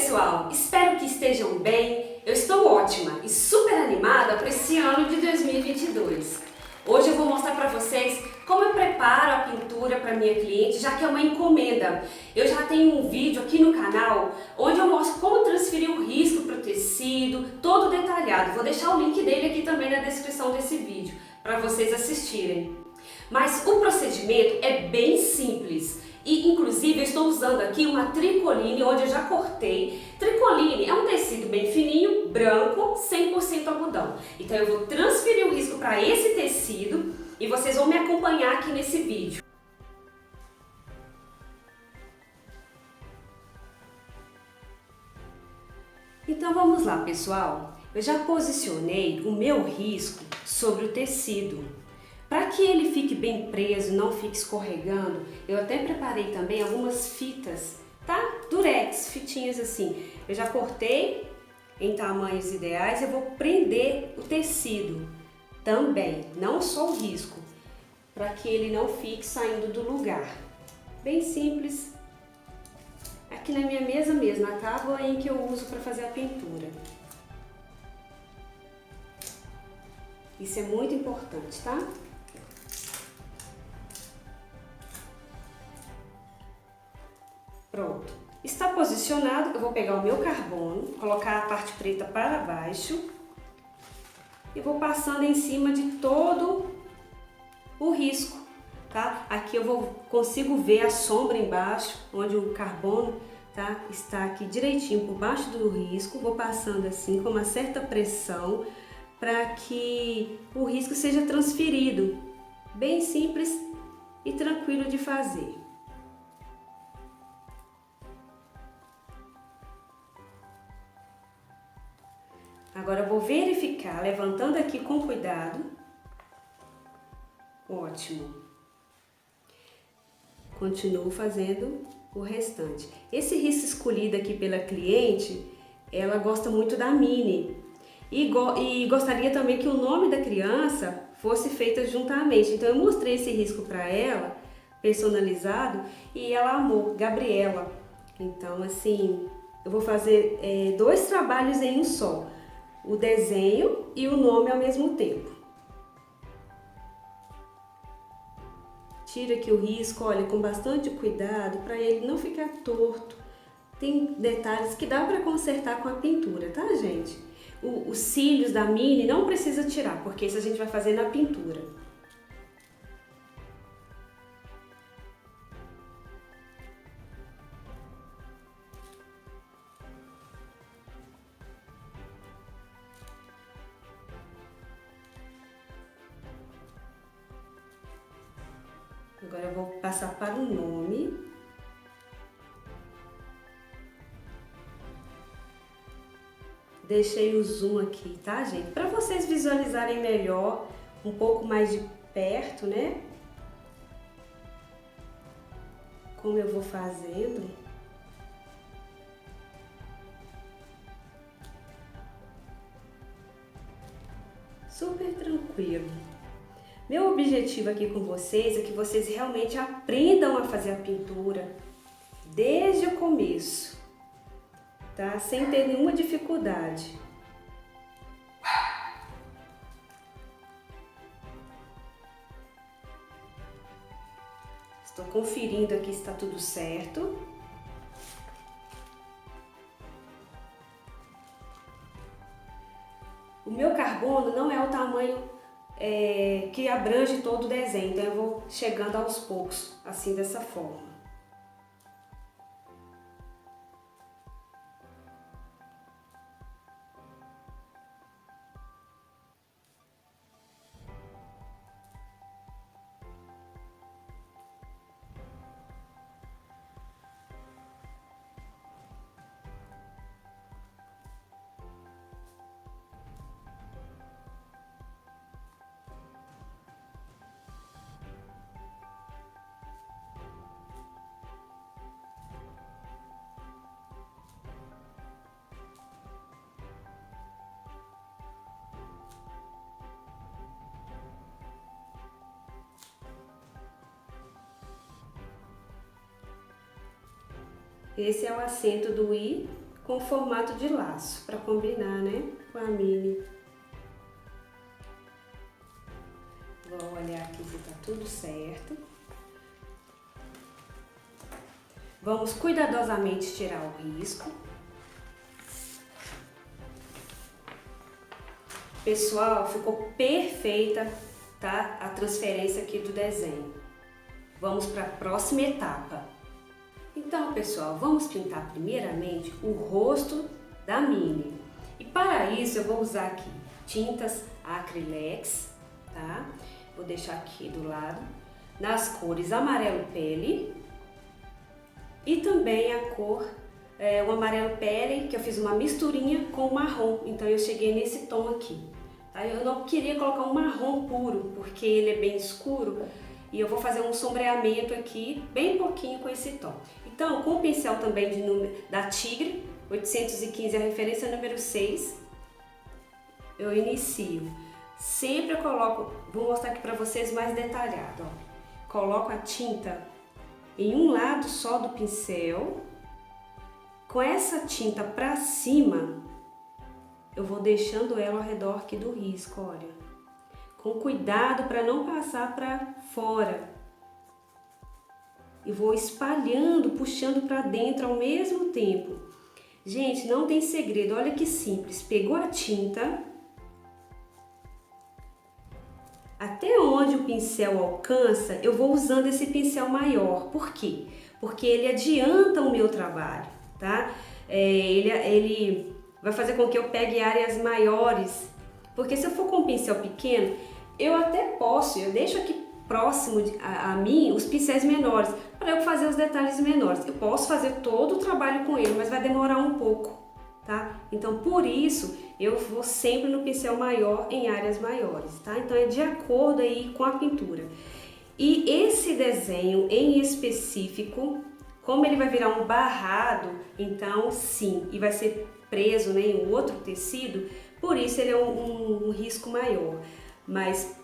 pessoal, espero que estejam bem. Eu estou ótima e super animada para esse ano de 2022. Hoje eu vou mostrar para vocês como eu preparo a pintura para minha cliente, já que é uma encomenda. Eu já tenho um vídeo aqui no canal onde eu mostro como transferir o risco para o tecido, todo detalhado. Vou deixar o link dele aqui também na descrição desse vídeo para vocês assistirem. Mas o procedimento é bem simples. E inclusive eu estou usando aqui uma tricoline onde eu já cortei. Tricoline é um tecido bem fininho, branco, 100% algodão. Então eu vou transferir o risco para esse tecido e vocês vão me acompanhar aqui nesse vídeo. Então vamos lá, pessoal. Eu já posicionei o meu risco sobre o tecido. Para que ele fique bem preso, não fique escorregando, eu até preparei também algumas fitas, tá? Durex, fitinhas assim. Eu já cortei em tamanhos ideais, eu vou prender o tecido também, não só o risco, para que ele não fique saindo do lugar. Bem simples. Aqui na minha mesa mesmo, a tábua em que eu uso para fazer a pintura. Isso é muito importante, tá? Pronto. Está posicionado, eu vou pegar o meu carbono, colocar a parte preta para baixo e vou passando em cima de todo o risco, tá? Aqui consigo ver a sombra embaixo, onde o carbono, tá? Está aqui direitinho por baixo do risco. Vou passando assim com uma certa pressão para que o risco seja transferido. Bem simples e tranquilo de fazer. Agora eu vou verificar, levantando aqui com cuidado. Ótimo. Continuo fazendo o restante. Esse risco escolhido aqui pela cliente, ela gosta muito da Minnie. E gostaria também que o nome da criança fosse feito juntamente. Então eu mostrei esse risco para ela, personalizado, e ela amou, Gabriela. Então assim, eu vou fazer dois trabalhos em um só. O desenho e o nome ao mesmo tempo. Tira aqui o risco, olha, com bastante cuidado para ele não ficar torto. Tem detalhes que dá para consertar com a pintura, tá, gente? Os cílios da Minnie não precisa tirar, porque isso a gente vai fazer na pintura. Agora eu vou passar para o nome. Deixei o zoom aqui, tá, gente? Para vocês visualizarem melhor, um pouco mais de perto, né? Como eu vou fazendo. Super tranquilo. Meu objetivo aqui com vocês é que vocês realmente aprendam a fazer a pintura desde o começo, tá? Sem ter nenhuma dificuldade. Estou conferindo aqui se está tudo certo. O meu carbono não é o tamanho que abrange todo o desenho, então eu vou chegando aos poucos, assim, dessa forma. Esse é o acento do I com formato de laço, para combinar, né, com a mini. Vou olhar aqui se tá tudo certo. Vamos cuidadosamente tirar o risco. Pessoal, ficou perfeita, tá? A transferência aqui do desenho. Vamos para a próxima etapa. Então, pessoal, vamos pintar primeiramente o rosto da Minnie. E para isso eu vou usar aqui tintas acrylex, tá? Vou deixar aqui do lado, nas cores amarelo pele e também a cor, o amarelo pele, que eu fiz uma misturinha com o marrom, então eu cheguei nesse tom aqui. Tá? Eu não queria colocar um marrom puro, porque ele é bem escuro, e eu vou fazer um sombreamento aqui, bem pouquinho com esse tom. Então, com o pincel também da Tigre, 815, a referência número 6, eu inicio. Sempre eu coloco, vou mostrar aqui para vocês mais detalhado, ó. Coloco a tinta em um lado só do pincel, com essa tinta para cima, eu vou deixando ela ao redor aqui do risco, olha. Com cuidado para não passar para fora. E vou espalhando, puxando para dentro ao mesmo tempo. Gente, não tem segredo, olha que simples. Pegou a tinta, até onde o pincel alcança, eu vou usando esse pincel maior. Por quê? Porque ele adianta o meu trabalho, tá? Ele vai fazer com que eu pegue áreas maiores. Porque se eu for com um pincel pequeno, eu até posso, eu deixo aqui próximo a mim os pincéis menores, para eu fazer os detalhes menores. Eu posso fazer todo o trabalho com ele, mas vai demorar um pouco, tá? Então, por isso, eu vou sempre no pincel maior em áreas maiores, tá? Então, é de acordo aí com a pintura. E esse desenho em específico, como ele vai virar um barrado, então sim, e vai ser preso, né, em outro tecido, por isso ele é um risco maior. Mas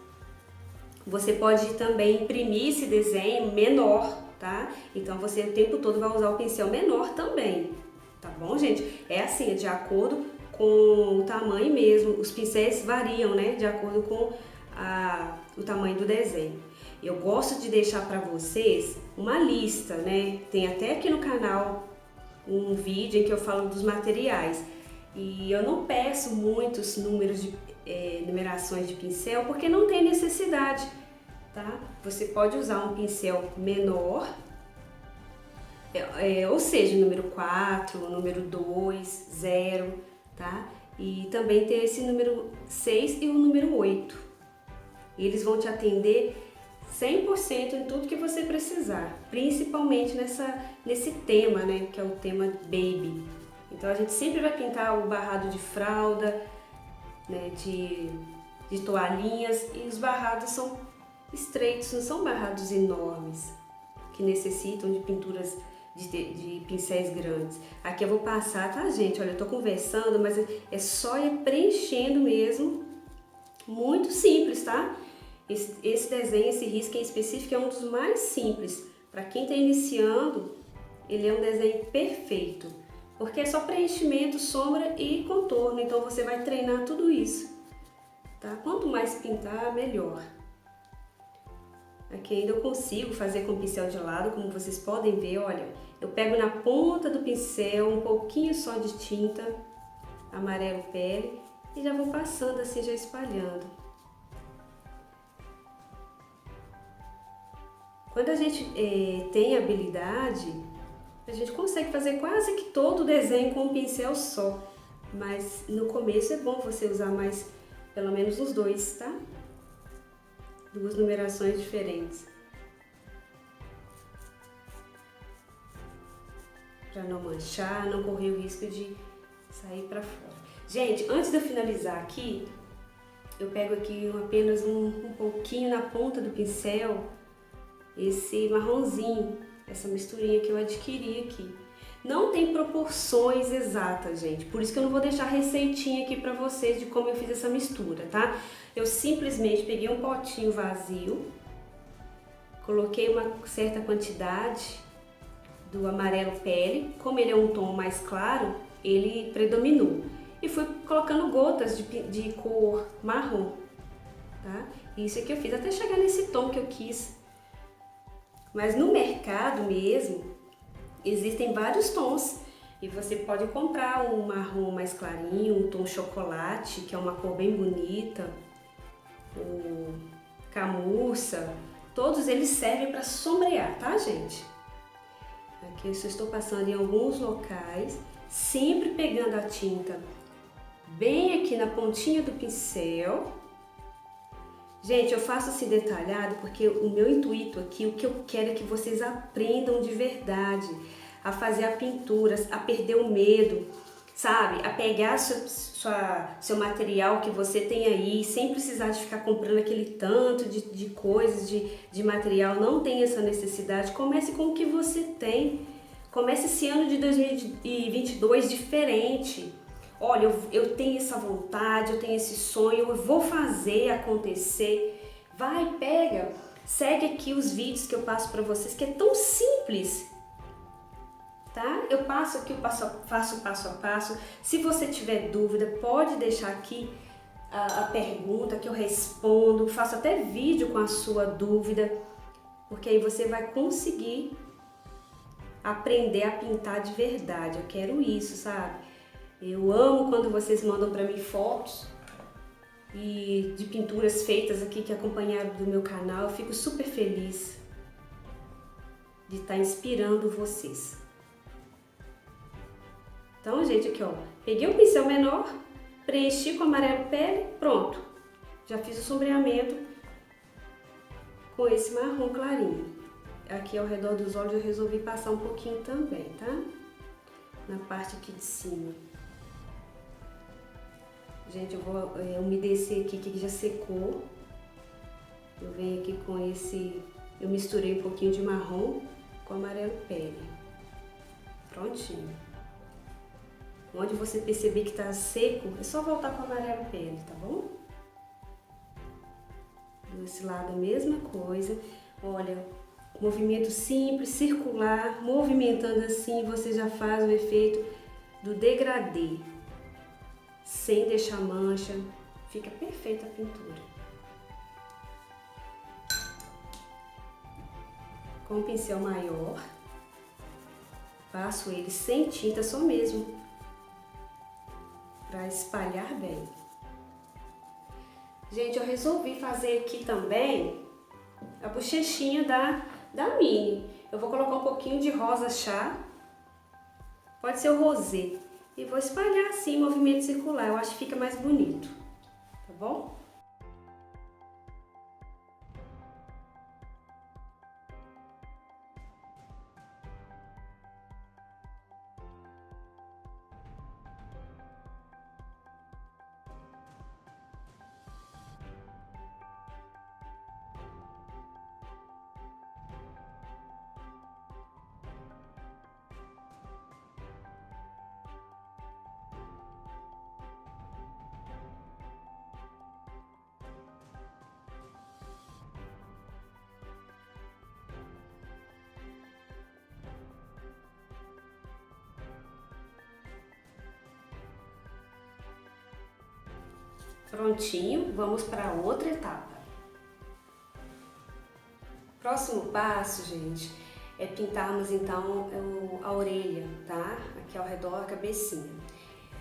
você pode também imprimir esse desenho menor, tá? Então você o tempo todo vai usar o pincel menor também, tá bom, gente? É assim, é de acordo com o tamanho mesmo. Os pincéis variam, né, de acordo com o tamanho do desenho. Eu gosto de deixar para vocês uma lista, né? Tem até aqui no canal um vídeo em que eu falo dos materiais. E eu não peço muitos números de numerações de pincel porque não tem necessidade, tá? Você pode usar um pincel menor, ou seja, número 4, número 2, 0, tá? E também tem esse número 6 e o número 8. Eles vão te atender 100% em tudo que você precisar, principalmente nesse tema, né, que é o tema Baby. Então a gente sempre vai pintar o barrado de fralda, né, de toalhinhas, e os barrados são estreitos, não são barrados enormes, que necessitam de pinturas de pincéis grandes. Aqui eu vou passar, tá, gente? Olha, eu tô conversando, mas é só ir preenchendo mesmo, muito simples, tá? Esse desenho, esse risco em específico é um dos mais simples. Para quem está iniciando, ele é um desenho perfeito, porque é só preenchimento, sombra e contorno, então você vai treinar tudo isso, tá? Quanto mais pintar, melhor. Aqui ainda eu consigo fazer com pincel de lado, como vocês podem ver, olha, eu pego na ponta do pincel um pouquinho só de tinta amarelo pele e já vou passando assim, já espalhando. Quando a gente tem habilidade, a gente consegue fazer quase que todo o desenho com um pincel só, mas no começo é bom você usar mais, pelo menos os dois, tá? Duas numerações diferentes, para não manchar, não correr o risco de sair para fora. Gente, antes de eu finalizar aqui, eu pego aqui apenas um pouquinho na ponta do pincel, esse marronzinho, essa misturinha que eu adquiri aqui. Não tem proporções exatas, gente, por isso que eu não vou deixar receitinha aqui pra vocês de como eu fiz essa mistura, tá? Eu simplesmente peguei um potinho vazio, coloquei uma certa quantidade do amarelo pele, como ele é um tom mais claro, ele predominou. E fui colocando gotas de cor marrom, tá? Isso é que eu fiz até chegar nesse tom que eu quis. Mas no mercado mesmo, existem vários tons. E você pode comprar um marrom mais clarinho, um tom chocolate, que é uma cor bem bonita, o camurça, todos eles servem para sombrear, tá, gente? Aqui eu só estou passando em alguns locais, sempre pegando a tinta bem aqui na pontinha do pincel. Gente, eu faço assim detalhado porque o meu intuito aqui, o que eu quero é que vocês aprendam de verdade a fazer a pintura, a perder o medo, sabe? A pegar seu material que você tem aí, sem precisar de ficar comprando aquele tanto de coisas, de material, não tem essa necessidade. Comece com o que você tem. Comece esse ano de 2022 diferente. Olha, eu tenho essa vontade, eu tenho esse sonho, eu vou fazer acontecer. Vai, pega, segue aqui os vídeos que eu passo para vocês, que é tão simples. Tá? Eu passo aqui, faço passo a passo. Se você tiver dúvida, pode deixar aqui a pergunta que eu respondo. Faço até vídeo com a sua dúvida, porque aí você vai conseguir aprender a pintar de verdade. Eu quero isso, sabe? Eu amo quando vocês mandam para mim fotos e de pinturas feitas aqui que acompanharam do meu canal. Eu fico super feliz de estar inspirando vocês. Então, gente, aqui ó, peguei o pincel menor, preenchi com amarelo pele, pronto. Já fiz o sombreamento com esse marrom clarinho. Aqui ao redor dos olhos eu resolvi passar um pouquinho também, tá? Na parte aqui de cima. Gente, eu vou umedecer aqui que já secou. Eu venho aqui com esse, eu misturei um pouquinho de marrom com amarelo pele. Prontinho. Onde você perceber que tá seco, é só voltar com o amarelo pele, tá bom? Desse lado a mesma coisa. Olha, movimento simples, circular, movimentando assim, você já faz o efeito do degradê. Sem deixar mancha, fica perfeita a pintura. Com um pincel maior, passo ele sem tinta, só mesmo para espalhar bem. Gente, eu resolvi fazer aqui também a bochechinha da Minnie. Eu vou colocar um pouquinho de rosa chá, pode ser o rosé, e vou espalhar assim em movimento circular. Eu acho que fica mais bonito, tá bom? Prontinho, vamos para outra etapa. Próximo passo, gente, é pintarmos então a orelha, tá? Aqui ao redor da cabecinha.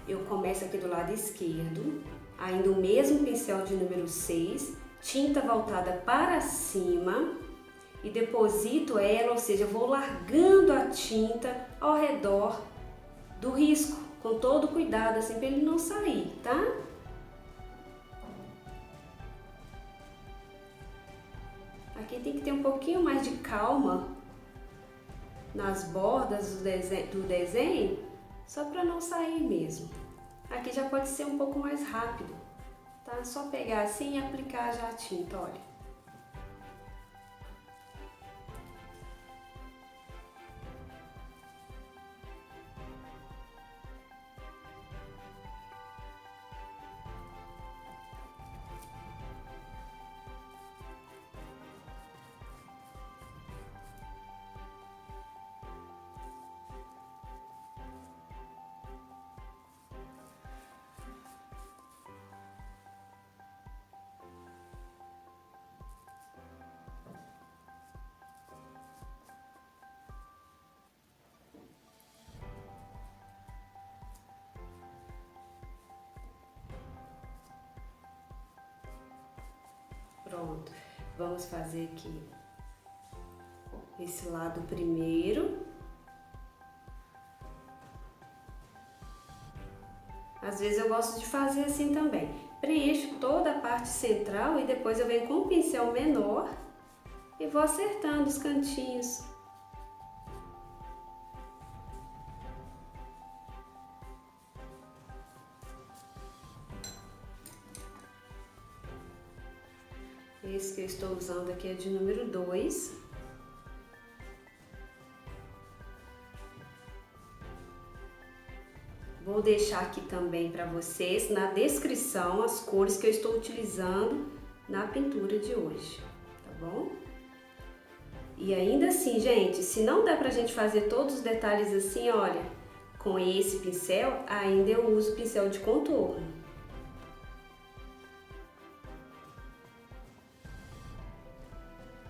Eu começo aqui do lado esquerdo, ainda o mesmo pincel de número 6, tinta voltada para cima e deposito ela, ou seja, eu vou largando a tinta ao redor do risco, com todo cuidado, assim, para ele não sair, tá? Aqui tem que ter um pouquinho mais de calma nas bordas do desenho, só para não sair mesmo. Aqui já pode ser um pouco mais rápido, tá? Só pegar assim e aplicar já a tinta, olha. Vamos fazer aqui esse lado primeiro. Às vezes eu gosto de fazer assim também. Preencho toda a parte central e depois eu venho com um pincel menor e vou acertando os cantinhos. Esse que eu estou usando aqui é de número 2. Vou deixar aqui também para vocês na descrição as cores que eu estou utilizando na pintura de hoje, tá bom? E ainda assim, gente, se não dá pra gente fazer todos os detalhes assim, olha, com esse pincel, ainda eu uso pincel de contorno.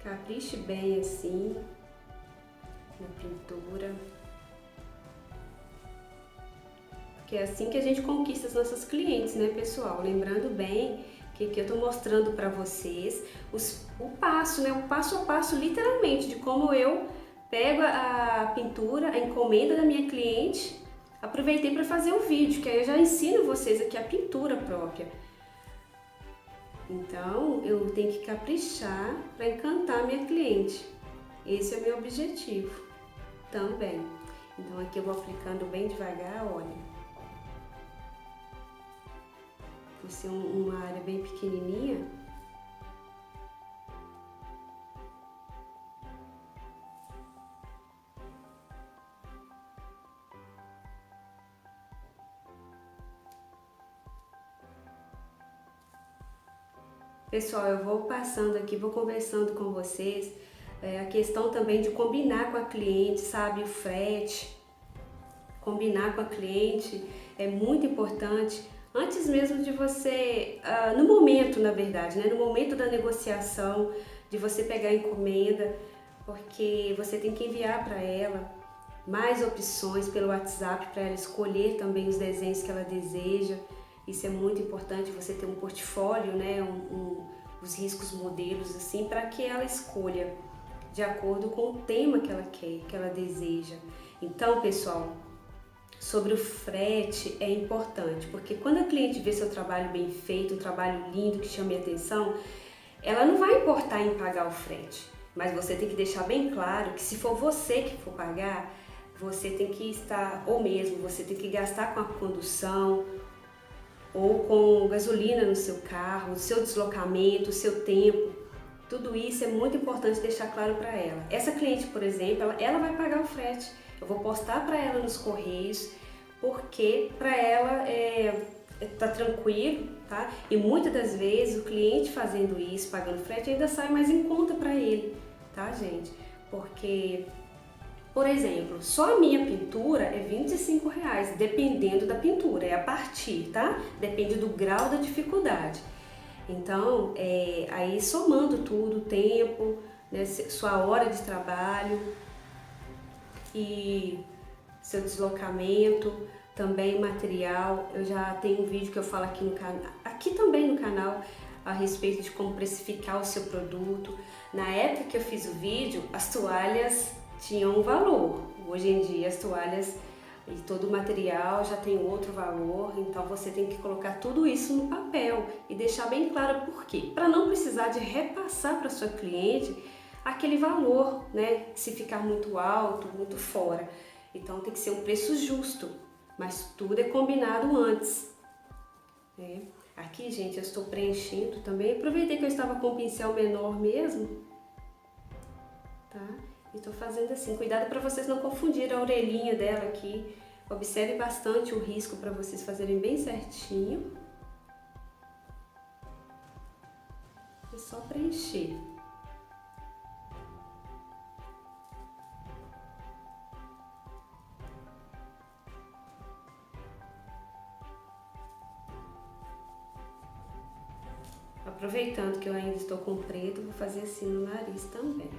Capriche bem assim na pintura. Que é assim que a gente conquista as nossas clientes, né, pessoal? Lembrando bem que aqui eu tô mostrando para vocês o passo, né, o passo a passo, literalmente, de como eu pego a pintura, a encomenda da minha cliente. Aproveitei para fazer um vídeo, que aí eu já ensino vocês aqui a pintura própria. Então, eu tenho que caprichar para encantar a minha cliente. Esse é o meu objetivo também. Então, aqui eu vou aplicando bem devagar, olha. Por ser uma área bem pequenininha, pessoal, eu vou passando aqui, vou conversando com vocês, a questão também de combinar com a cliente, sabe, o frete, combinar com a cliente é muito importante. Antes mesmo de você, no momento, na verdade, né? No momento da negociação, de você pegar a encomenda, porque você tem que enviar para ela mais opções pelo WhatsApp para ela escolher também os desenhos que ela deseja. Isso é muito importante, você ter um portfólio, né? Os riscos modelos, assim, para que ela escolha de acordo com o tema que ela quer, que ela deseja. Então, pessoal, sobre o frete é importante, porque quando a cliente vê seu trabalho bem feito, um trabalho lindo que chame a atenção, ela não vai importar em pagar o frete, mas você tem que deixar bem claro que se for você que for pagar, você tem que estar, ou mesmo você tem que gastar com a condução ou com gasolina no seu carro, o seu deslocamento, o seu tempo. Tudo isso é muito importante deixar claro para ela. Essa cliente, por exemplo, ela vai pagar o frete. Eu vou postar para ela nos correios, porque para ela tá tranquilo, tá? E muitas das vezes o cliente fazendo isso, pagando frete, ainda sai mais em conta para ele, tá, gente? Porque, por exemplo, só a minha pintura é R$ 25, dependendo da pintura, é a partir, tá? Depende do grau da dificuldade. Então, aí somando tudo, tempo, né, sua hora de trabalho e seu deslocamento, também material. Eu já tenho um vídeo que eu falo aqui no canal, aqui também no canal, a respeito de como precificar o seu produto. Na época que eu fiz o vídeo, as toalhas tinham um valor. Hoje em dia as toalhas e todo o material já tem outro valor, então você tem que colocar tudo isso no papel e deixar bem claro por quê. Para não precisar de repassar para sua cliente aquele valor, né? Se ficar muito alto, muito fora. Então tem que ser um preço justo, mas tudo é combinado antes. Né? Aqui, gente, eu estou preenchendo também. Aproveitei que eu estava com o pincel menor mesmo, tá? E estou fazendo assim. Cuidado para vocês não confundirem a orelhinha dela aqui. Observe bastante o risco para vocês fazerem bem certinho. É só preencher. Aproveitando que eu ainda estou com preto, vou fazer assim no nariz também.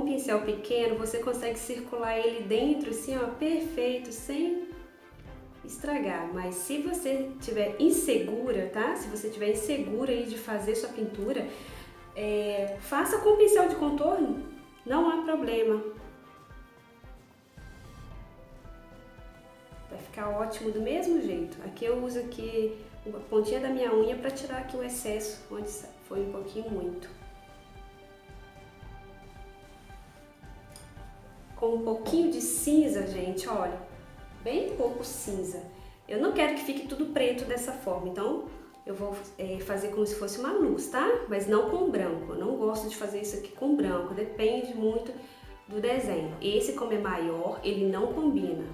com um pincel pequeno, você consegue circular ele dentro, assim, ó, perfeito, sem estragar. Mas se você tiver insegura, tá? Se você tiver insegura aí de fazer sua pintura, faça com pincel de contorno, não há problema. Vai ficar ótimo do mesmo jeito. Aqui eu uso aqui a pontinha da minha unha para tirar aqui o excesso, onde foi um pouquinho muito. Com um pouquinho de cinza, gente, olha, bem pouco cinza. Eu não quero que fique tudo preto dessa forma, então eu vou fazer como se fosse uma luz, tá? Mas não com branco. Eu não gosto de fazer isso aqui com branco, depende muito do desenho. Esse, como é maior, ele não combina.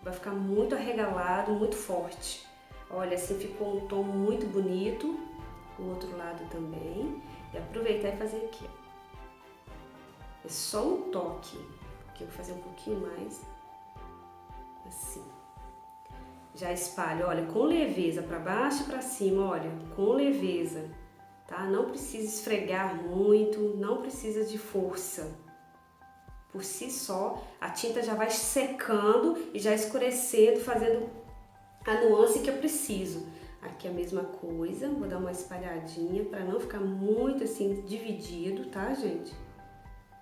Vai ficar muito arregalado, muito forte. Olha, assim ficou um tom muito bonito. O outro lado também. E aproveitar e fazer aqui, ó. É só um toque. Aqui eu vou fazer um pouquinho mais. Assim. Já espalho, olha, com leveza, para baixo e para cima, olha, com leveza, tá? Não precisa esfregar muito, não precisa de força. Por si só, a tinta já vai secando e já escurecendo, fazendo a nuance que eu preciso. Aqui a mesma coisa, vou dar uma espalhadinha para não ficar muito assim dividido, tá, gente?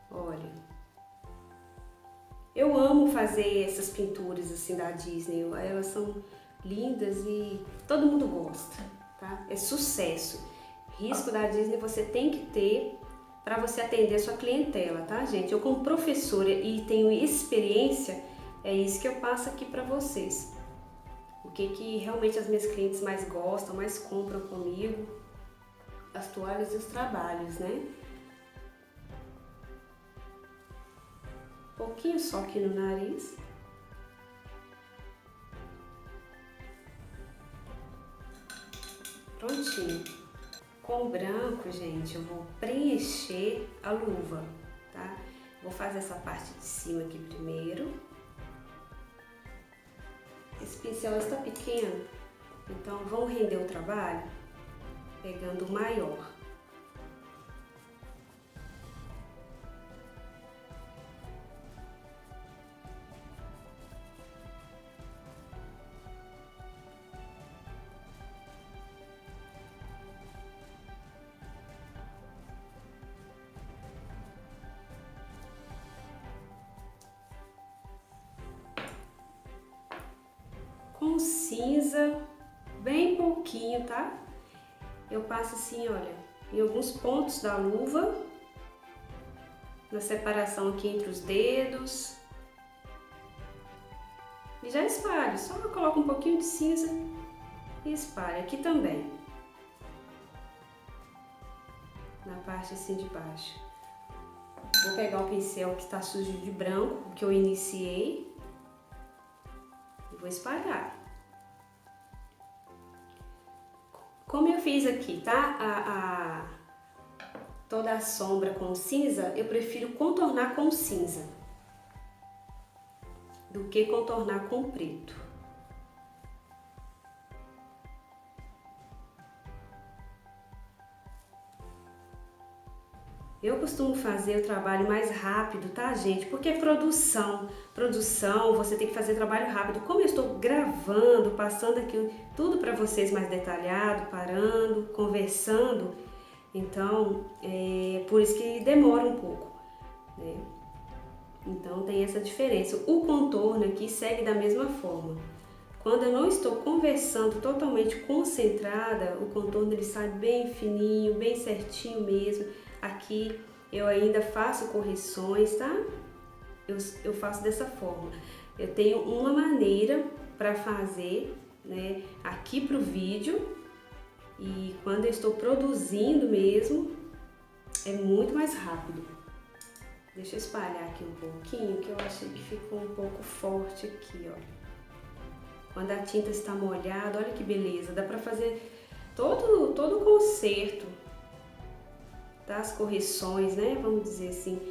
Olha. Eu amo fazer essas pinturas assim da Disney, elas são lindas e todo mundo gosta, tá? É sucesso. Risco da Disney você tem que ter para você atender a sua clientela, tá, gente? Eu como professora e tenho experiência, é isso que eu passo aqui para vocês. O que realmente as minhas clientes mais gostam, mais compram comigo, as toalhas e os trabalhos, né? Um pouquinho só aqui no nariz. Prontinho. Com o branco, gente, eu vou preencher a luva, tá? Vou fazer essa parte de cima aqui primeiro. Esse pincel está pequeno, então vamos render o trabalho pegando o maior. Com cinza, bem pouquinho, tá? Eu passo assim, olha, em alguns pontos da luva, na separação aqui entre os dedos. E já espalho, só coloco um pouquinho de cinza e espalho aqui também. Na parte assim de baixo. Vou pegar o pincel que está sujo de branco, que eu iniciei. Vou espalhar. Como eu fiz aqui, tá? Toda a sombra com cinza, eu prefiro contornar com cinza do que contornar com preto. Eu costumo fazer o trabalho mais rápido, tá, gente? Porque é produção, você tem que fazer trabalho rápido. Como eu estou gravando, passando aqui tudo para vocês mais detalhado, parando, conversando, então é por isso que demora um pouco, né? Então tem essa diferença. O contorno aqui segue da mesma forma. Quando eu não estou conversando totalmente concentrada, o contorno ele sai bem fininho, bem certinho mesmo. Aqui eu ainda faço correções, tá? Eu faço dessa forma. Eu tenho uma maneira para fazer, né, aqui pro vídeo, e quando eu estou produzindo mesmo, é muito mais rápido. Deixa eu espalhar aqui um pouquinho, que eu achei que ficou um pouco forte aqui, ó. Quando a tinta está molhada, olha que beleza, dá para fazer todo o conserto. Das correções, né? Vamos dizer assim.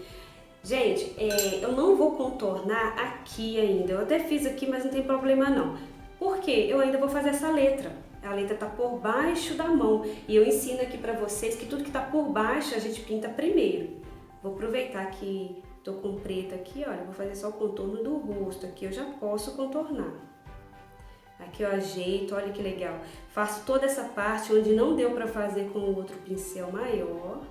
Gente, eu não vou contornar aqui ainda. Eu até fiz aqui, mas não tem problema não. Por quê? Eu ainda vou fazer essa letra. A letra tá por baixo da mão. E eu ensino aqui pra vocês que tudo que tá por baixo a gente pinta primeiro. Vou aproveitar que Tô com preto aqui, olha, vou fazer só o contorno do rosto. Aqui eu já posso contornar. Aqui eu ajeito, olha que legal. Faço toda essa parte onde não deu pra fazer com o outro pincel maior.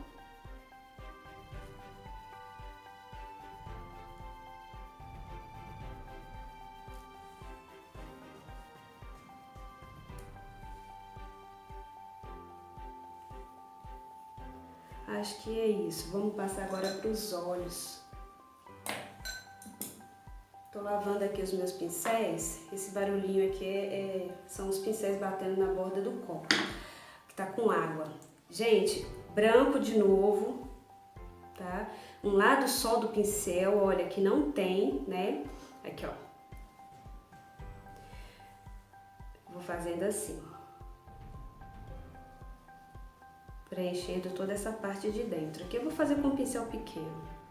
Acho que é isso. Vamos passar agora para os olhos. Tô lavando aqui os meus pincéis. Esse barulhinho aqui são os pincéis batendo na borda do copo, que tá com água. Gente, branco de novo, tá? Um lado só do pincel, olha, que não tem, né? Aqui, ó. Vou fazendo assim. Preenchendo toda essa parte de dentro. Aqui eu vou fazer com um pincel pequeno.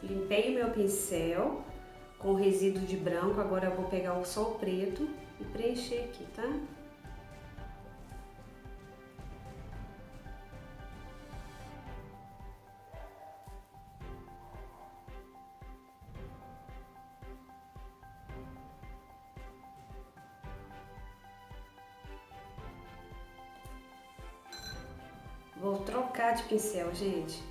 Limpei o meu pincel com resíduo de branco, agora eu vou pegar só o preto e preencher aqui, tá? Vou trocar de pincel, gente.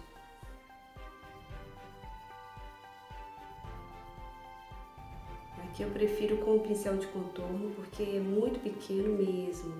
Aqui eu prefiro com o pincel de contorno porque é muito pequeno mesmo.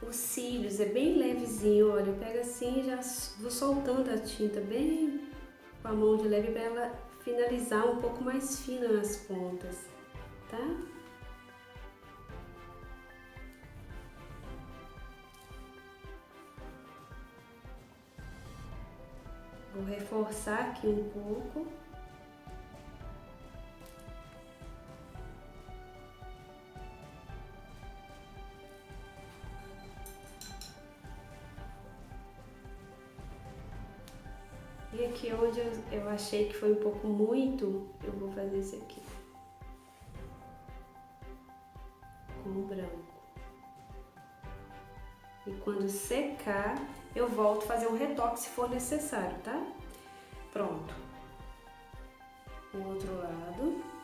Os cílios é bem levezinho, olha, eu pego assim e já vou soltando a tinta bem com a mão de leve para ela finalizar um pouco mais fina nas pontas, tá? Vou reforçar aqui um pouco. E aqui onde eu achei que foi um pouco muito, eu vou fazer esse aqui. Com o branco. E quando secar, eu volto a fazer um retoque se for necessário, tá? Pronto. O outro lado.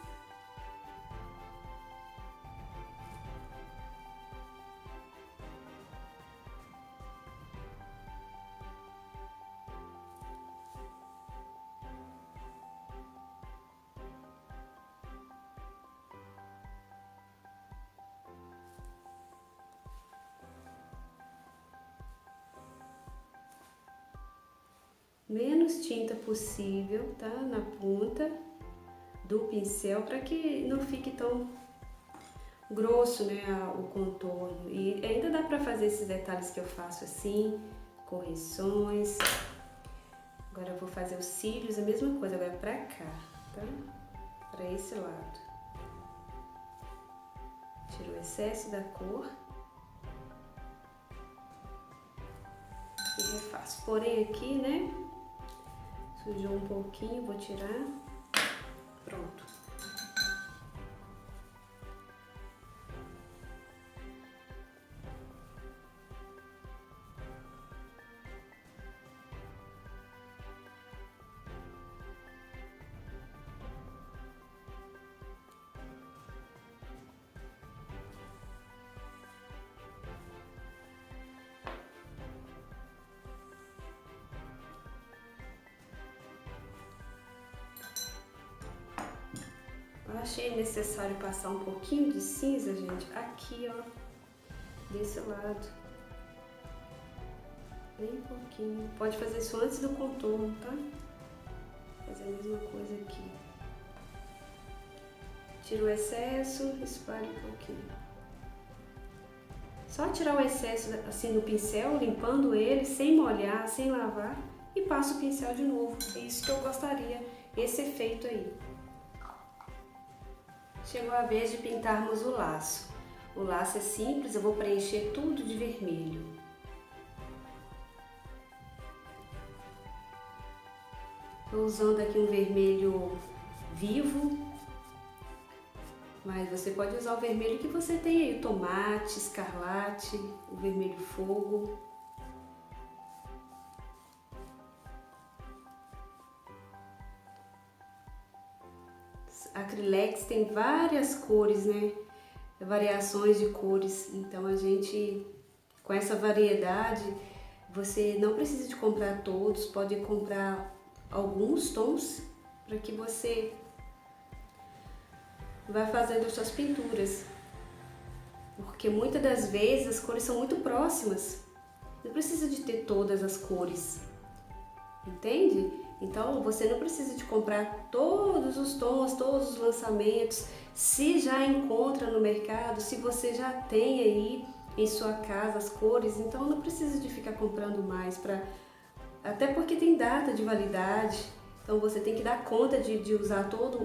menos tinta possível, tá? Na ponta do pincel, para que não fique tão grosso, né, o contorno. E ainda dá para fazer esses detalhes que eu faço assim, correções. Agora eu vou fazer os cílios, a mesma coisa, agora pra cá, tá? Pra esse lado. Tiro o excesso da cor. E refaço. Porém aqui, né, sujou um pouquinho, vou tirar. Pronto. Eu achei necessário passar um pouquinho de cinza, gente, aqui, ó, desse lado. Bem pouquinho. Pode fazer isso antes do contorno, tá? Fazer a mesma coisa aqui. Tira o excesso, espalha um pouquinho. Só tirar o excesso assim no pincel, limpando ele, sem molhar, sem lavar, e passo o pincel de novo. É isso que eu gostaria, esse efeito aí. Chegou a vez de pintarmos o laço. O laço é simples, eu vou preencher tudo de vermelho. Estou usando aqui um vermelho vivo, mas você pode usar o vermelho que você tem aí, o tomate, escarlate, o vermelho fogo. A Acrylex tem várias cores, né? Variações de cores, então a gente, com essa variedade, você não precisa de comprar todos, pode comprar alguns tons para que você vai fazendo as suas pinturas, porque muitas das vezes as cores são muito próximas, não precisa de ter todas as cores, entende? Então você não precisa de comprar todos os tons, todos os lançamentos, se já encontra no mercado, se você já tem aí em sua casa as cores, então não precisa de ficar comprando mais, até porque tem data de validade, então você tem que dar conta de usar toda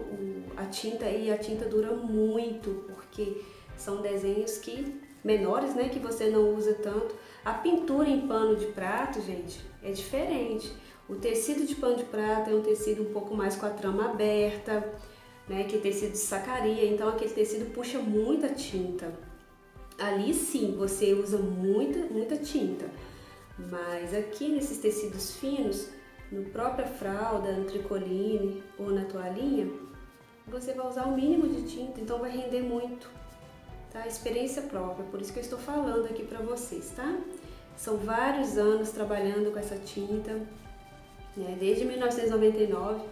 a tinta, e a tinta dura muito, porque são desenhos menores, né, que você não usa tanto. A pintura em pano de prato, gente, é diferente. O tecido de pano de prato é um tecido um pouco mais com a trama aberta, né, que é tecido de sacaria, então aquele tecido puxa muita tinta. Ali sim, você usa muita tinta, mas aqui nesses tecidos finos, no própria fralda, no tricoline ou na toalhinha, você vai usar o mínimo de tinta, então vai render muito, tá? Experiência própria, por isso que eu estou falando aqui para vocês, tá? São vários anos trabalhando com essa tinta, né? Desde 1999,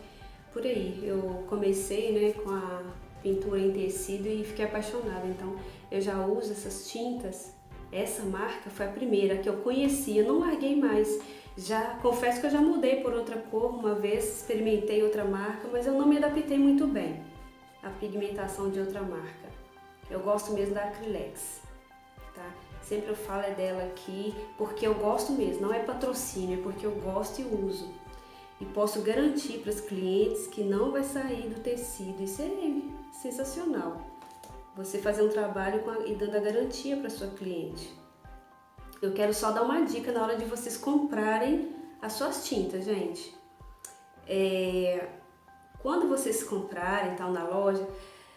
por aí, eu comecei, né, com a pintura em tecido e fiquei apaixonada, então eu já uso essas tintas. Essa marca foi a primeira que eu conhecia, não larguei mais. Já confesso que eu já mudei por outra cor uma vez, experimentei outra marca, mas eu não me adaptei muito bem à pigmentação de outra marca. Eu gosto mesmo da Acrylex, tá? Sempre eu falo dela aqui porque eu gosto mesmo, não é patrocínio, é porque eu gosto e uso. E posso garantir para os clientes que não vai sair do tecido. Isso é sensacional. Você fazer um trabalho e dando a garantia para sua cliente. Eu quero só dar uma dica na hora de vocês comprarem as suas tintas, gente. Quando vocês comprarem, tal, na loja,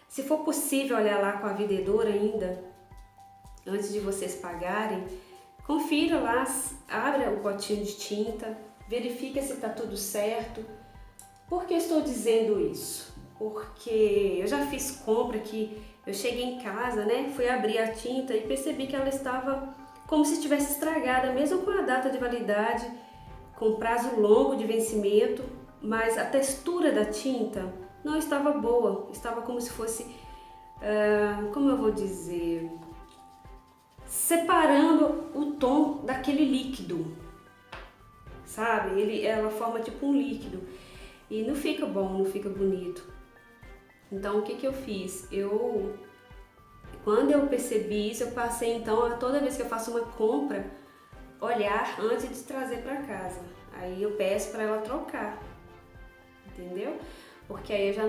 se for possível olhar lá com a vendedora ainda, antes de vocês pagarem, confira lá, abra o potinho de tinta, verifica se está tudo certo. Por que estou dizendo isso? Porque eu já fiz compra que eu cheguei em casa, né, fui abrir a tinta e percebi que ela estava como se estivesse estragada, mesmo com a data de validade, com prazo longo de vencimento, mas a textura da tinta não estava boa, estava como se fosse, como eu vou dizer, separando o tom daquele líquido. sabe? Ela forma tipo um líquido e não fica bom, não fica bonito. Então o que que eu fiz? Quando eu percebi isso, eu passei então a toda vez que eu faço uma compra, olhar antes de trazer para casa. Aí eu peço para ela trocar, entendeu? Porque aí eu já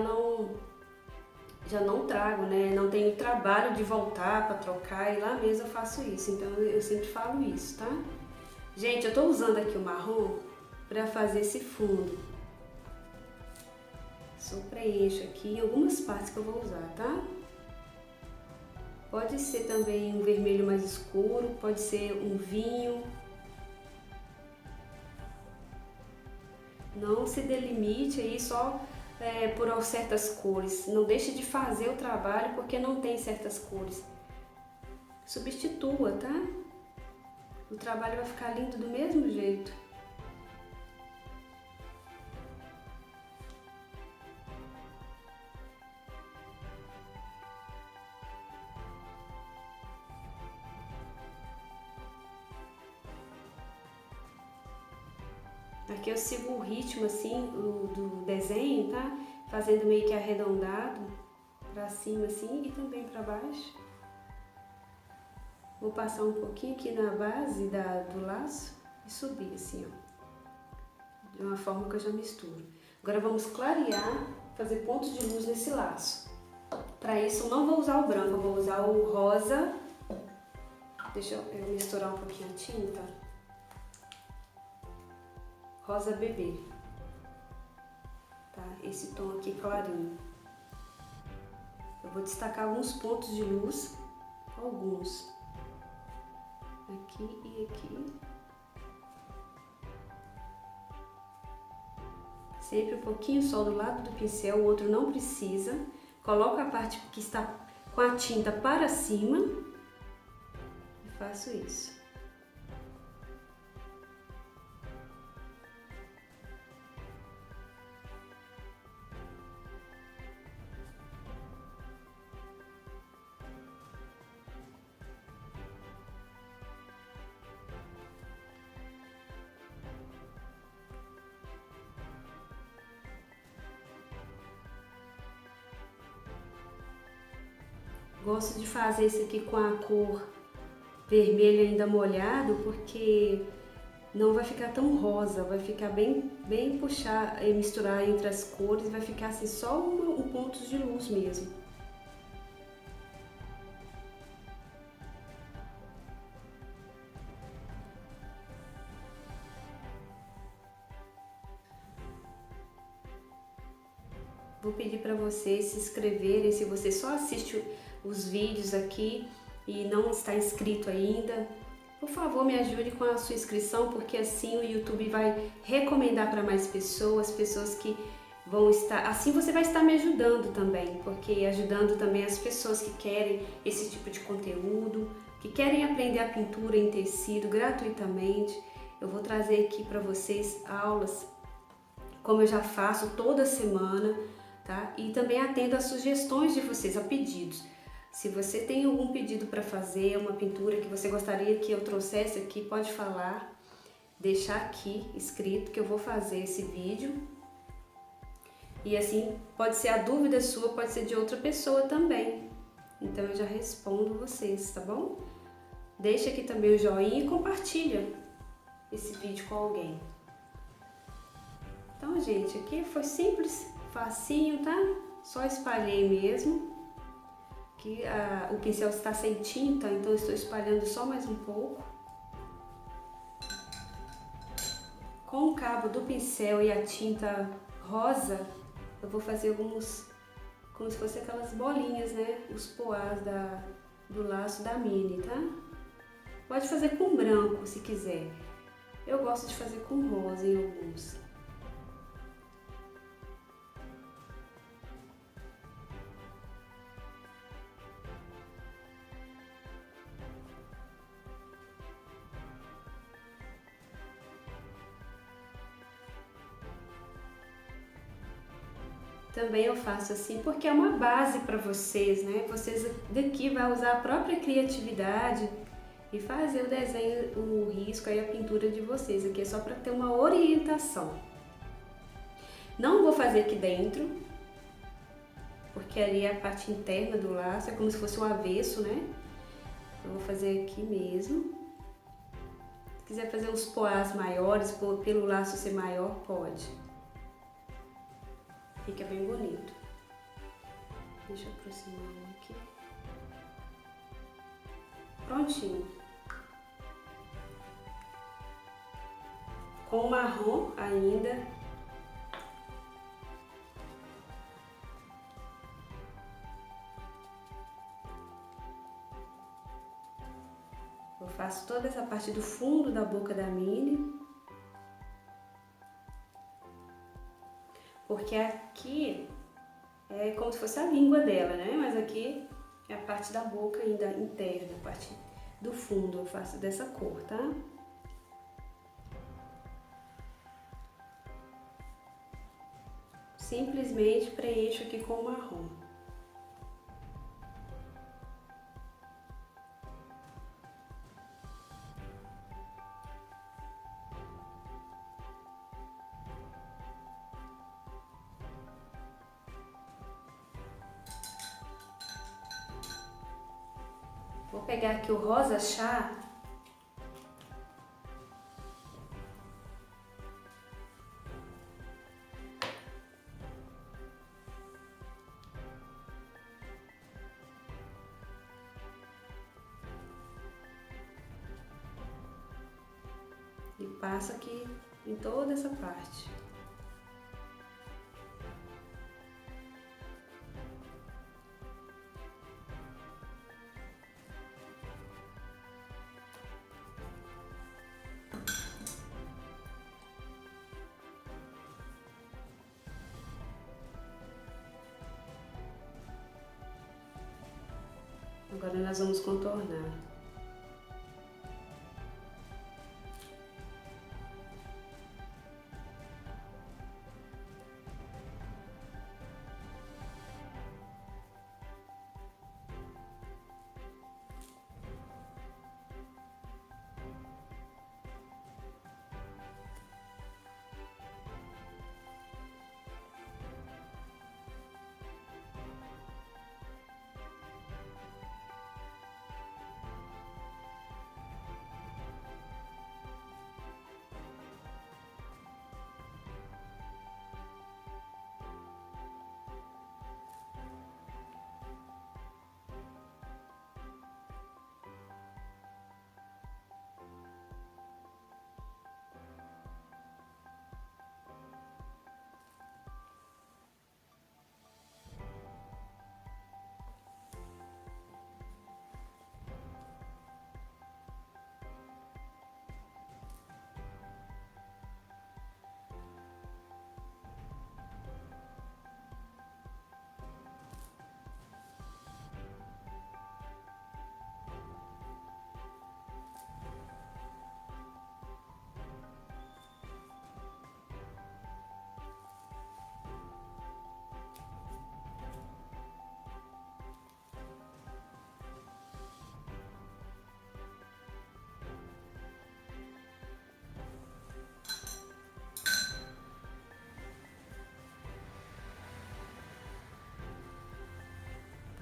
não trago, né? Não tenho trabalho de voltar para trocar e lá mesmo eu faço isso. Então eu sempre falo isso, tá? Gente, eu tô usando aqui o marrom para fazer esse fundo. Só preencho aqui em algumas partes que eu vou usar, tá? Pode ser também um vermelho mais escuro, pode ser um vinho. Não se delimite aí só por certas cores. Não deixe de fazer o trabalho porque não tem certas cores. Substitua, tá? O trabalho vai ficar lindo do mesmo jeito. Aqui eu sigo o ritmo assim do desenho, tá? Fazendo meio que arredondado pra cima assim e também pra baixo. Vou passar um pouquinho aqui na base do laço e subir assim, ó. De uma forma que eu já misturo. Agora vamos clarear, fazer pontos de luz nesse laço. Para isso eu não vou usar o branco, eu vou usar o rosa. Deixa eu misturar um pouquinho a tinta. Rosa bebê, tá? Esse tom aqui clarinho. Eu vou destacar alguns pontos de luz, alguns, aqui e aqui. Sempre um pouquinho só do lado do pincel, o outro não precisa. Coloco a parte que está com a tinta para cima e faço isso. Gosto de fazer esse aqui com a cor vermelho ainda molhado, porque não vai ficar tão rosa, vai ficar bem puxar e misturar entre as cores, vai ficar assim só um ponto de luz mesmo. Vou pedir para vocês se inscreverem, se você só assiste os vídeos aqui e não está inscrito ainda, por favor me ajude com a sua inscrição, porque assim o YouTube vai recomendar para mais pessoas, pessoas que vão estar, assim você vai estar me ajudando também, porque ajudando também as pessoas que querem esse tipo de conteúdo, que querem aprender a pintura em tecido gratuitamente. Eu vou trazer aqui para vocês aulas, como eu já faço toda semana, tá? E também atendo a sugestões de vocês, a pedidos. Se você tem algum pedido para fazer, uma pintura que você gostaria que eu trouxesse aqui, pode falar, deixar aqui escrito que eu vou fazer esse vídeo. E assim, pode ser a dúvida sua, pode ser de outra pessoa também. Então eu já respondo vocês, tá bom? Deixa aqui também o joinha e compartilha esse vídeo com alguém. Então, gente, aqui foi simples, facinho, tá? Só espalhei mesmo. Aqui o pincel está sem tinta, então eu estou espalhando só mais um pouco. Com o cabo do pincel e a tinta rosa, eu vou fazer alguns, como se fossem aquelas bolinhas, né? Os poás do laço da Mini, tá? Pode fazer com branco, se quiser. Eu gosto de fazer com rosa em alguns. Também eu faço assim porque é uma base para vocês, né? Vocês daqui vai usar a própria criatividade e fazer o desenho, o risco aí, a pintura de vocês. Aqui é só para ter uma orientação. Não vou fazer aqui dentro, porque ali é a parte interna do laço, é como se fosse um avesso, né? Eu vou fazer aqui mesmo. Se quiser fazer uns poás maiores, pelo laço ser maior, pode. Fica bem bonito. Deixa eu aproximar um aqui. Prontinho. Com marrom ainda. Eu faço toda essa parte do fundo da boca da Minnie. Porque aqui é como se fosse a língua dela, né? Mas aqui é a parte da boca ainda interna, a parte do fundo. Eu faço dessa cor, tá? Simplesmente preencho aqui com o marrom. Vou pegar aqui o rosa chá. E passo aqui em toda essa parte. Agora nós vamos contornar.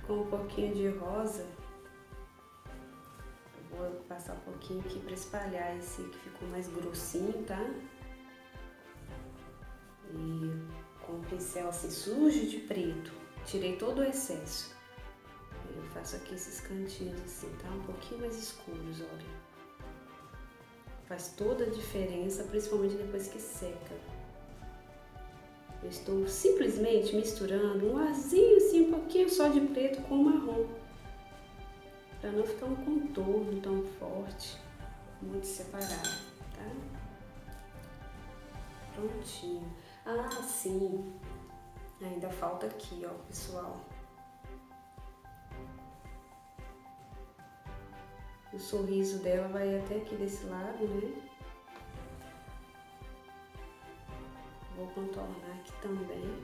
Com um pouquinho de rosa, eu vou passar um pouquinho aqui para espalhar esse que ficou mais grossinho, tá? E com o pincel assim sujo de preto, tirei todo o excesso. Eu faço aqui esses cantinhos assim, tá? Um pouquinho mais escuros, olha. Faz toda a diferença, principalmente depois que seca. Eu estou simplesmente misturando um azinho assim, um pouquinho só de preto com marrom, para não ficar um contorno tão forte, muito separado, tá? Prontinho. Ah, sim, ainda falta aqui, ó, pessoal. O sorriso dela vai até aqui desse lado, né? Vou contornar aqui também.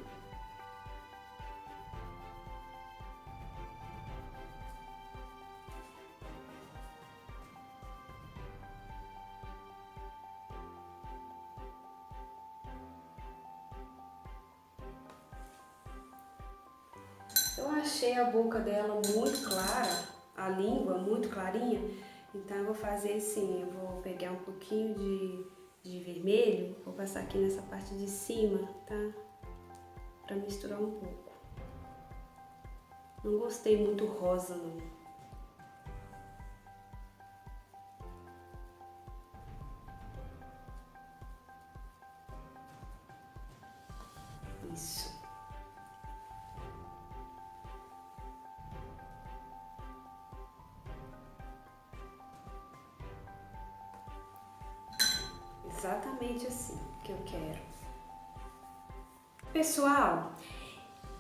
achei a boca dela muito clara, a língua muito clarinha, então eu vou fazer assim, eu vou pegar um pouquinho de vermelho, vou passar aqui nessa parte de cima, tá? Pra misturar um pouco. Não gostei muito rosa, não. Isso. Exatamente assim que eu quero. Pessoal,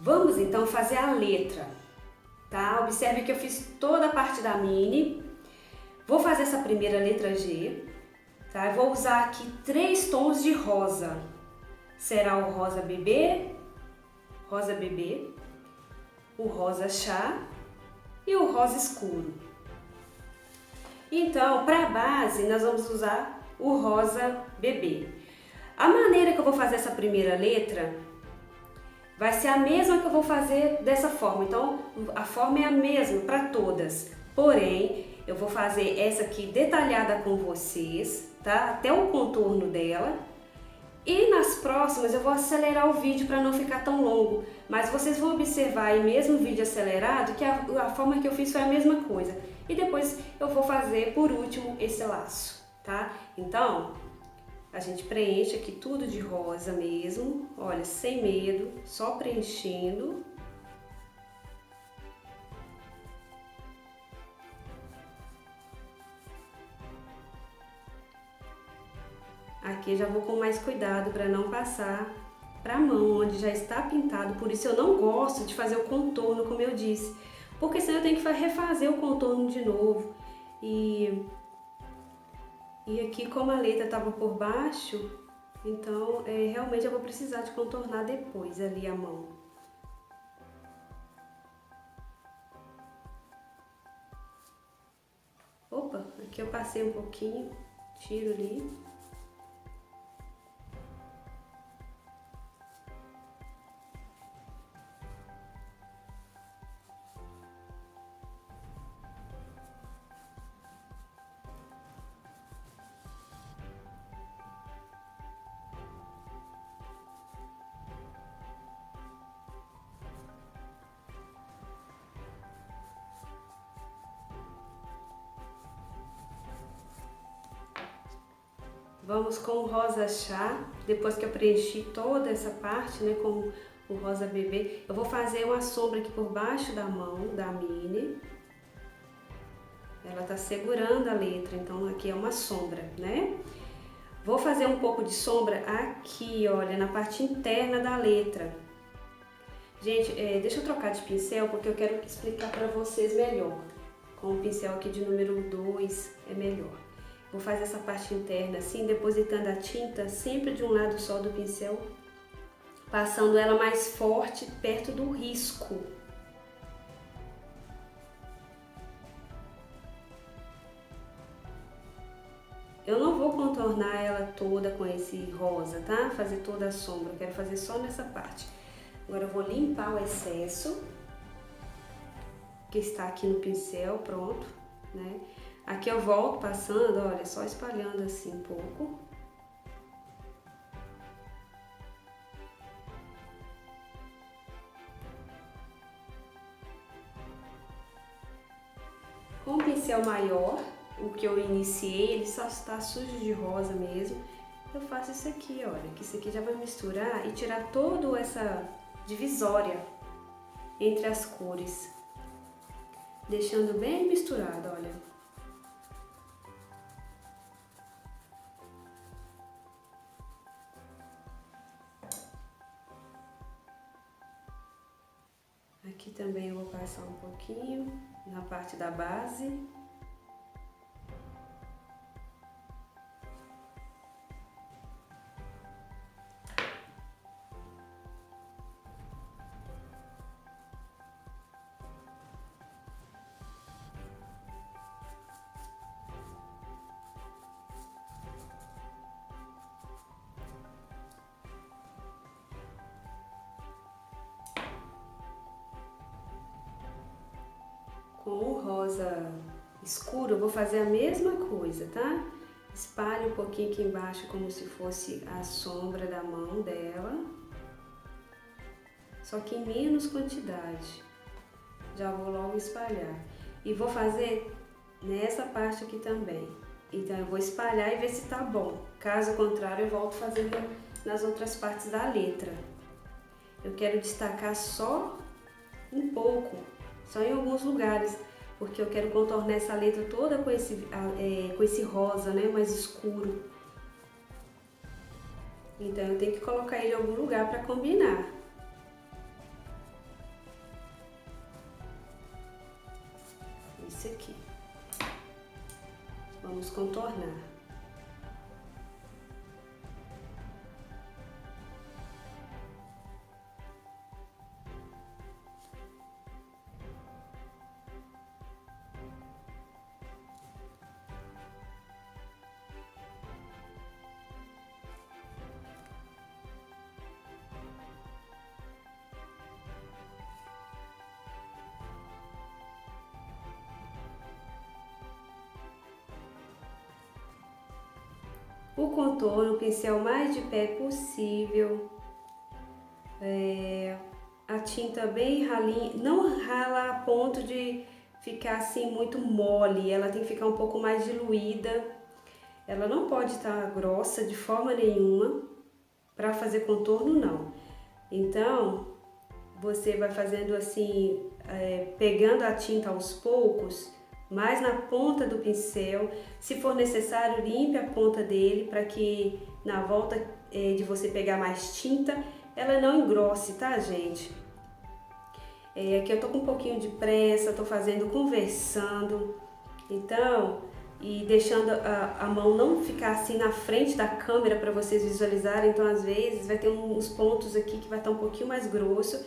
vamos então fazer a letra, tá? Observe que eu fiz toda a parte da mini. Vou fazer essa primeira letra G, tá? Eu vou usar aqui 3 tons de rosa. Será o rosa bebê, o rosa chá e o rosa escuro. Então, para a base, nós vamos usar o rosa bebê. A maneira que eu vou fazer essa primeira letra vai ser a mesma que eu vou fazer dessa forma. Então, a forma é a mesma para todas. Porém, eu vou fazer essa aqui detalhada com vocês, tá? Até o contorno dela. E nas próximas eu vou acelerar o vídeo para não ficar tão longo, mas vocês vão observar aí mesmo o vídeo acelerado que a forma que eu fiz foi a mesma coisa. E depois eu vou fazer por último esse laço, tá? Então, a gente preenche aqui tudo de rosa mesmo, olha, sem medo, só preenchendo. Aqui eu já vou com mais cuidado para não passar para a mão, onde já está pintado. Por isso eu não gosto de fazer o contorno, como eu disse, porque senão eu tenho que refazer o contorno de novo. E aqui, como a letra estava por baixo, então realmente eu vou precisar de contornar depois ali a mão. Opa, aqui eu passei um pouquinho, tiro ali. Vamos com o rosa chá, depois que eu preenchi toda essa parte, né, com o rosa bebê, eu vou fazer uma sombra aqui por baixo da mão da Mini. Ela tá segurando a letra, então aqui é uma sombra, né? Vou fazer um pouco de sombra aqui, olha, na parte interna da letra. Gente, deixa eu trocar de pincel porque eu quero explicar para vocês melhor. Com o pincel aqui de número 2 é melhor. Vou fazer essa parte interna assim, depositando a tinta sempre de um lado só do pincel, passando ela mais forte perto do risco. Eu não vou contornar ela toda com esse rosa, tá? Fazer toda a sombra, eu quero fazer só nessa parte. Agora eu vou limpar o excesso que está aqui no pincel, pronto, né? Aqui eu volto passando, olha, só espalhando assim um pouco. Com o pincel maior, o que eu iniciei, ele só está sujo de rosa mesmo. Eu faço isso aqui, olha, que isso aqui já vai misturar e tirar toda essa divisória entre as cores. Deixando bem misturado, olha. Aqui também eu vou passar um pouquinho na parte da base. Com o rosa escuro, eu vou fazer a mesma coisa, tá? Espalhe um pouquinho aqui embaixo como se fosse a sombra da mão dela. Só que em menos quantidade. Já vou logo espalhar. E vou fazer nessa parte aqui também. Então eu vou espalhar e ver se tá bom. Caso contrário, eu volto fazendo nas outras partes da letra. Eu quero destacar só um pouco, só em alguns lugares, porque eu quero contornar essa letra toda com esse rosa, né, mais escuro. Então eu tenho que colocar ele em algum lugar para combinar. Isso aqui. Vamos contornar. O contorno, o pincel mais de pé possível, a tinta bem ralinha, não rala a ponto de ficar assim muito mole, ela tem que ficar um pouco mais diluída, ela não pode estar grossa de forma nenhuma para fazer contorno não. Então você vai fazendo assim, pegando a tinta aos poucos, mais na ponta do pincel. Se for necessário, limpe a ponta dele para que na volta de você pegar mais tinta, ela não engrosse, tá, gente? Aqui eu tô com um pouquinho de pressa, tô fazendo conversando, então, e deixando a mão não ficar assim na frente da câmera para vocês visualizarem, então às vezes vai ter uns pontos aqui que vai estar um pouquinho mais grosso.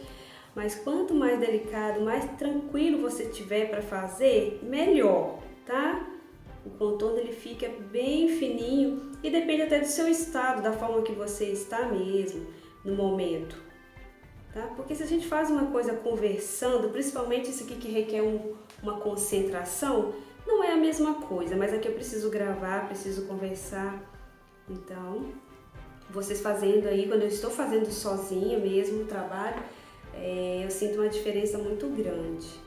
Mas quanto mais delicado, mais tranquilo você tiver para fazer, melhor, tá? O contorno ele fica bem fininho e depende até do seu estado, da forma que você está mesmo no momento, tá? Porque se a gente faz uma coisa conversando, principalmente isso aqui que requer uma concentração, não é a mesma coisa, mas aqui eu preciso gravar, preciso conversar, então vocês fazendo aí, quando eu estou fazendo sozinha mesmo o trabalho, eu sinto uma diferença muito grande.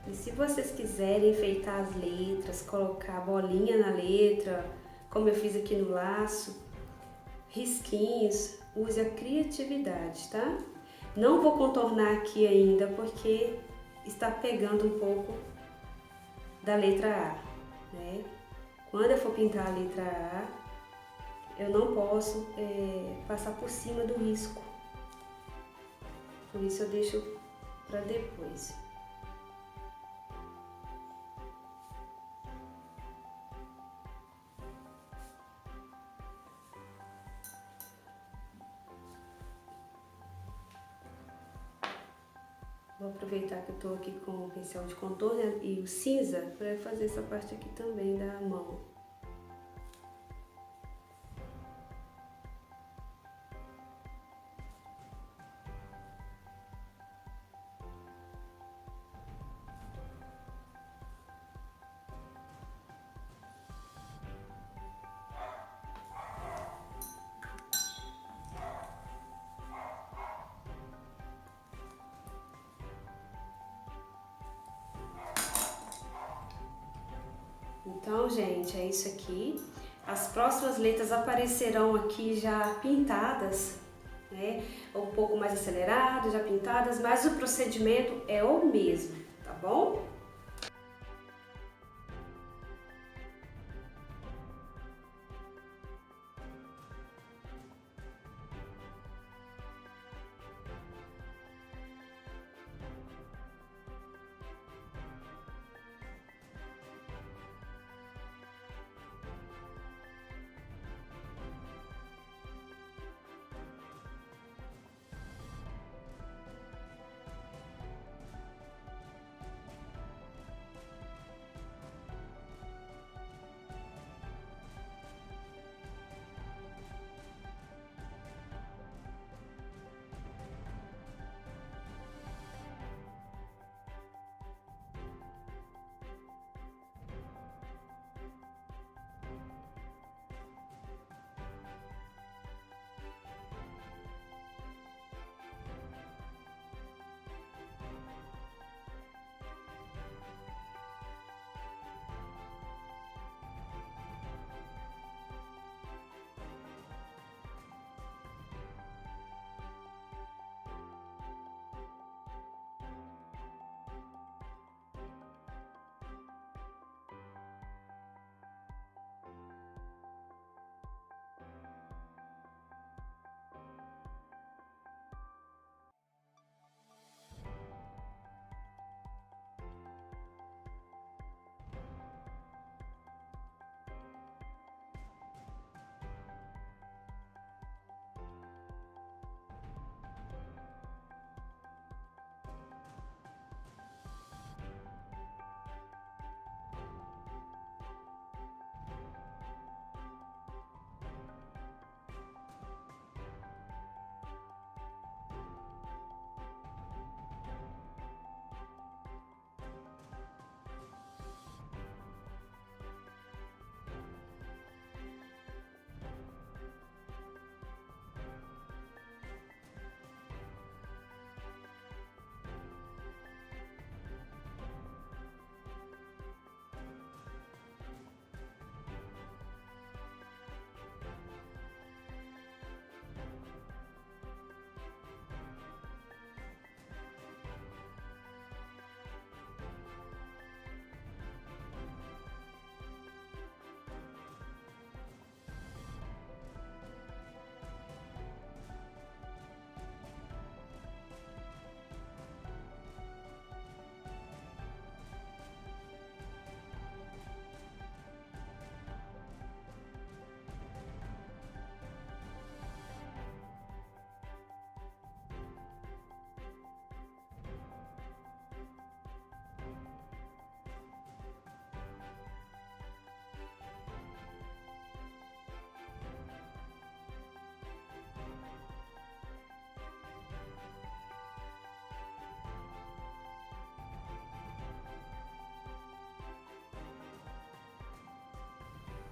E se vocês quiserem enfeitar as letras, colocar bolinha na letra, como eu fiz aqui no laço, risquinhos, use a criatividade, tá? Não vou contornar aqui ainda porque está pegando um pouco da letra A, né? Quando eu for pintar a letra A, eu não posso passar por cima do risco. Por isso eu deixo para depois. Vou aproveitar que eu estou aqui com o pincel de contorno e o cinza para fazer essa parte aqui também da mão. Então, gente, é isso aqui. As próximas letras aparecerão aqui já pintadas, né? Um pouco mais aceleradas, já pintadas, mas o procedimento é o mesmo, tá bom?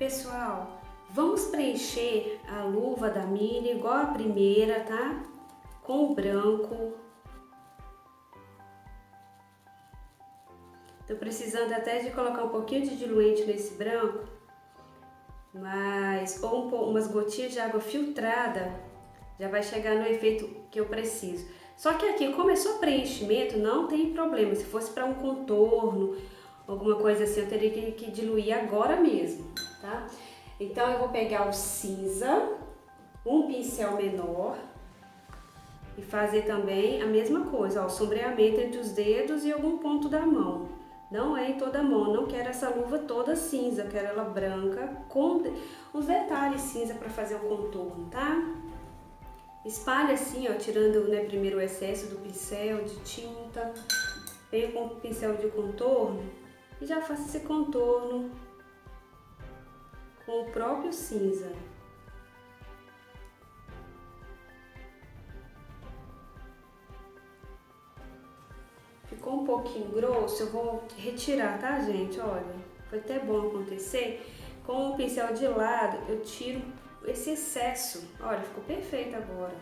Pessoal, vamos preencher a luva da Minnie igual a primeira, tá? Com o branco. Tô precisando até de colocar um pouquinho de diluente nesse branco, mas ou umas gotinhas de água filtrada já vai chegar no efeito que eu preciso. Só que aqui, como é só preenchimento, não tem problema. Se fosse para um contorno, alguma coisa assim, eu teria que diluir agora mesmo, tá? Então eu vou pegar o cinza, um pincel menor e fazer também a mesma coisa, ó, sombreamento entre os dedos e algum ponto da mão. Não é em toda a mão, não quero essa luva toda cinza, eu quero ela branca com os detalhes cinza para fazer o contorno, tá? Espalha assim, ó, tirando, né, primeiro o excesso do pincel de tinta. Venho com o pincel de contorno e já faço esse contorno com o próprio cinza. Ficou um pouquinho grosso, eu vou retirar, tá, gente? Olha, foi até bom acontecer. Com o pincel de lado, eu tiro esse excesso. Olha, ficou perfeito agora.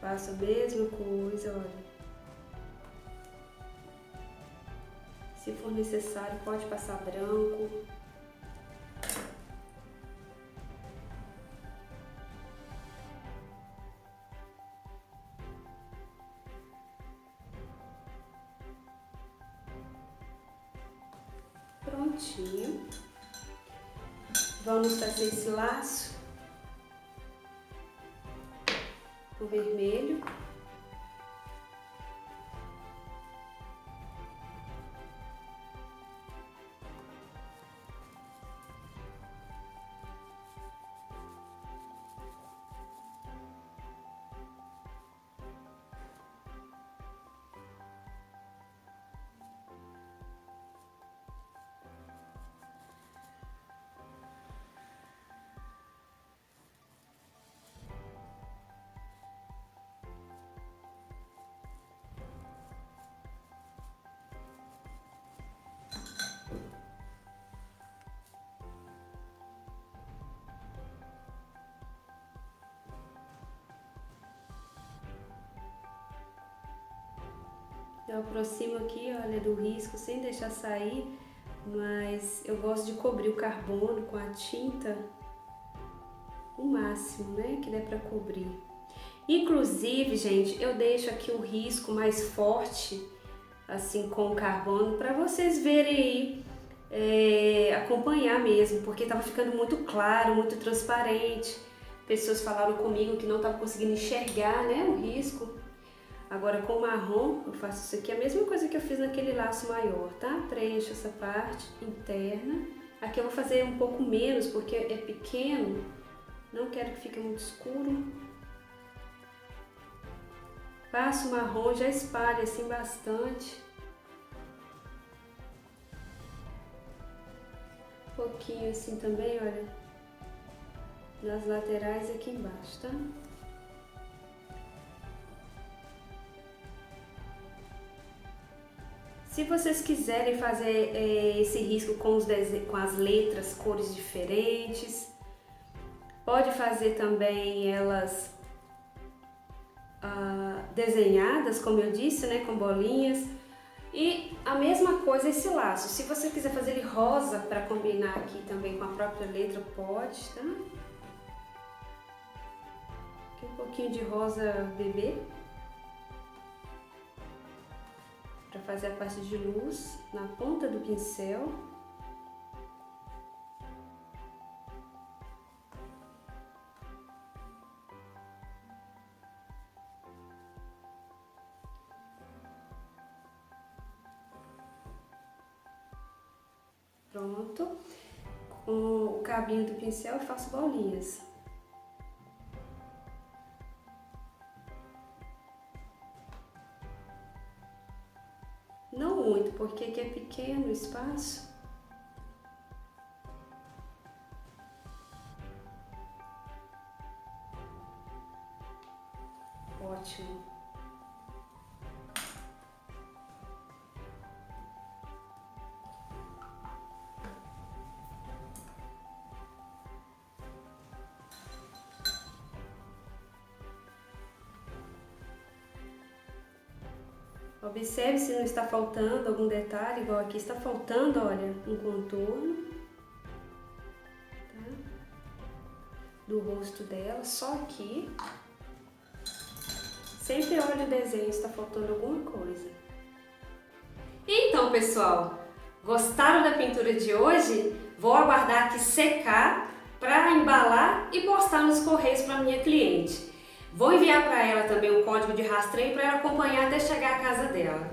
Faço a mesma coisa, olha. Se for necessário, pode passar branco. Prontinho. Vamos fazer esse laço com vermelho. Eu aproximo aqui, olha, do risco sem deixar sair, mas eu gosto de cobrir o carbono com a tinta o máximo, né, que der pra cobrir. Inclusive, gente, eu deixo aqui o risco mais forte, assim, com o carbono, para vocês verem aí, acompanhar mesmo, porque tava ficando muito claro, muito transparente. Pessoas falaram comigo que não tava conseguindo enxergar, né, o risco. Agora com o marrom eu faço isso aqui, a mesma coisa que eu fiz naquele laço maior, tá? Preencho essa parte interna. Aqui eu vou fazer um pouco menos porque é pequeno, não quero que fique muito escuro. Passo o marrom, já espalho assim bastante. Um pouquinho assim também, olha, nas laterais e aqui embaixo, tá? Se vocês quiserem fazer esse risco com, com as letras, cores diferentes, pode fazer também elas desenhadas, como eu disse, né, com bolinhas. E a mesma coisa esse laço. Se você quiser fazer ele rosa para combinar aqui também com a própria letra, pode, tá? Aqui um pouquinho de rosa bebê. Para fazer a parte de luz na ponta do pincel. Pronto. Com o cabinho do pincel eu faço bolinhas. Não muito, porque aqui é pequeno o espaço. Observe se não está faltando algum detalhe, igual aqui está faltando, olha, um contorno, tá? Do rosto dela, só aqui. Sempre olha o desenho se está faltando alguma coisa. Então, pessoal, gostaram da pintura de hoje? Vou aguardar aqui secar para embalar e postar nos correios para minha cliente. Vou enviar para ela também o código de rastreio para ela acompanhar até chegar à casa dela.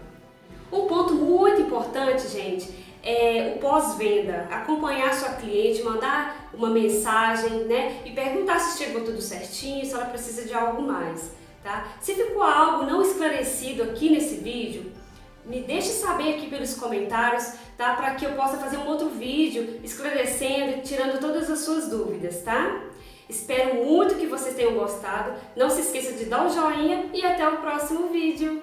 Um ponto muito importante, gente, é o pós-venda. Acompanhar a sua cliente, mandar uma mensagem, né? E perguntar se chegou tudo certinho, se ela precisa de algo mais, tá? Se ficou algo não esclarecido aqui nesse vídeo, me deixe saber aqui pelos comentários, tá? Para que eu possa fazer um outro vídeo esclarecendo e tirando todas as suas dúvidas, tá? Espero muito que vocês tenham gostado. Não se esqueça de dar um joinha e até o próximo vídeo.